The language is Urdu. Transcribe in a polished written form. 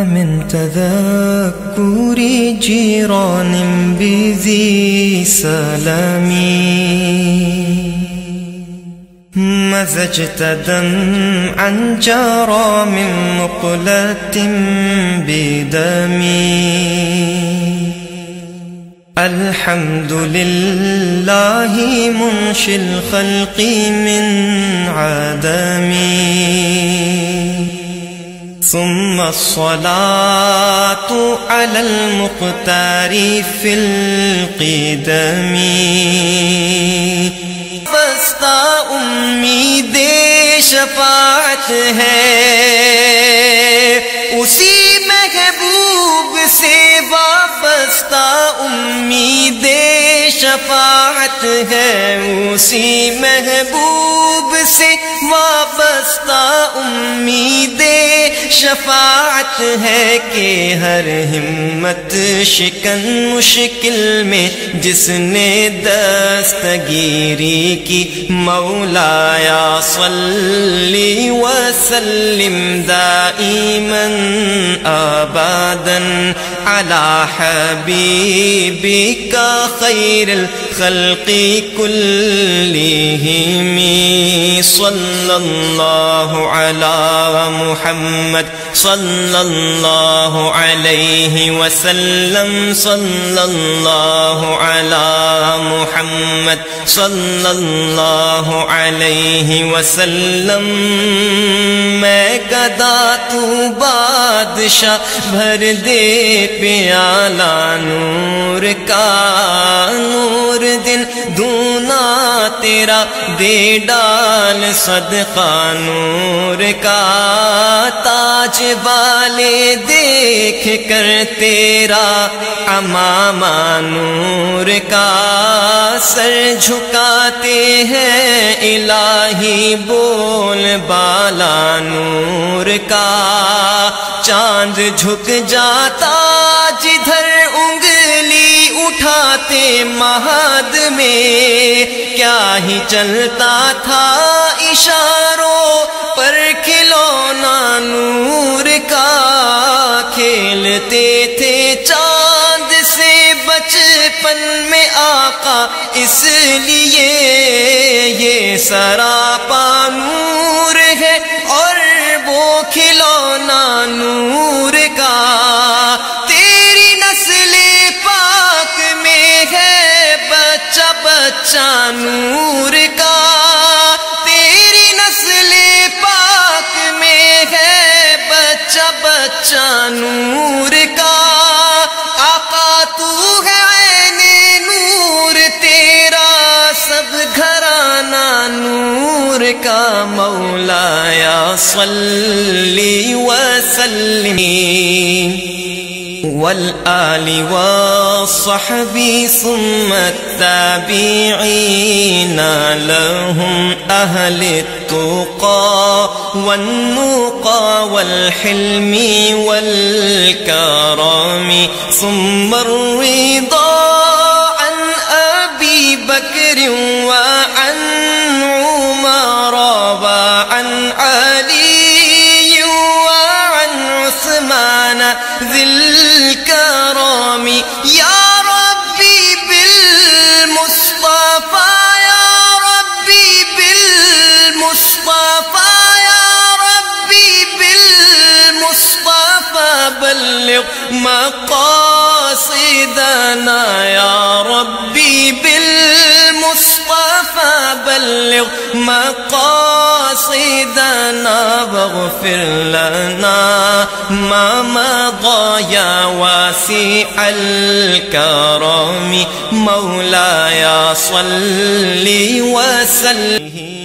من تذكر جيران بذي سلامي مزجت دمعا جرى من مقلة بدمي الحمد لله منشي الخلق من عدمي ثم الصلاة على المختار في القدم وابستہ امید شفاعت ہے اسی محبوب سے وابستہ امید شفاعت ہے اسی محبوب سے وابستہ امید شفاعت ہے کہ ہر ہمت شکن مشکل میں جس نے دستگیری کی مولایا صلی وسلم دائما ابدا على حبیبک خیر الخلق كلهم صلی اللہ علی محمد صلی اللہ علیہ وسلم صلی اللہ علی محمد صلی اللہ علیہ وسلم میں گدا تو بادشاہ بھر دے پیالہ نور کا نور دن دونا تیرا دے ڈال صدقہ نور کا تاج والے دیکھ کر تیرا امامہ نور کا سر جھکاتے ہیں الہی بول بالا نور کا چاند جھک جاتا جدھر انگلی اٹھاتے مہد میں کیا ہی چلتا تھا اشاروں پر کھلونا نور کا کھیلتے تھے چاند سے بچپن میں آقا اس لیے یہ سراپا نور ہے اور وہ کھلونا نور کا تیری نسل پاک میں ہے بچہ بچہ نور کا تیری نسل پاک میں ہے بچہ بچہ نور کا آقا تو ہے عین نور تیرا سب گھرانہ نور کا مولایا صلی وسلم والآل والصحب ثم التابعين لهم أهل التقى والنقى والحلم والكرم ثم الرضا عن أبي بكر وعن عمر وعن علي وعن عثمان ذي الكرم يا ربي بالمصطفى يا ربي بالمصطفى يا ربي بالمصطفى بلغ مقاصدنا يا ربي بالمصطفى بلغ مقاصدنا واغفر لنا ما مضى يا واسع الكرم مولاي صل وسلم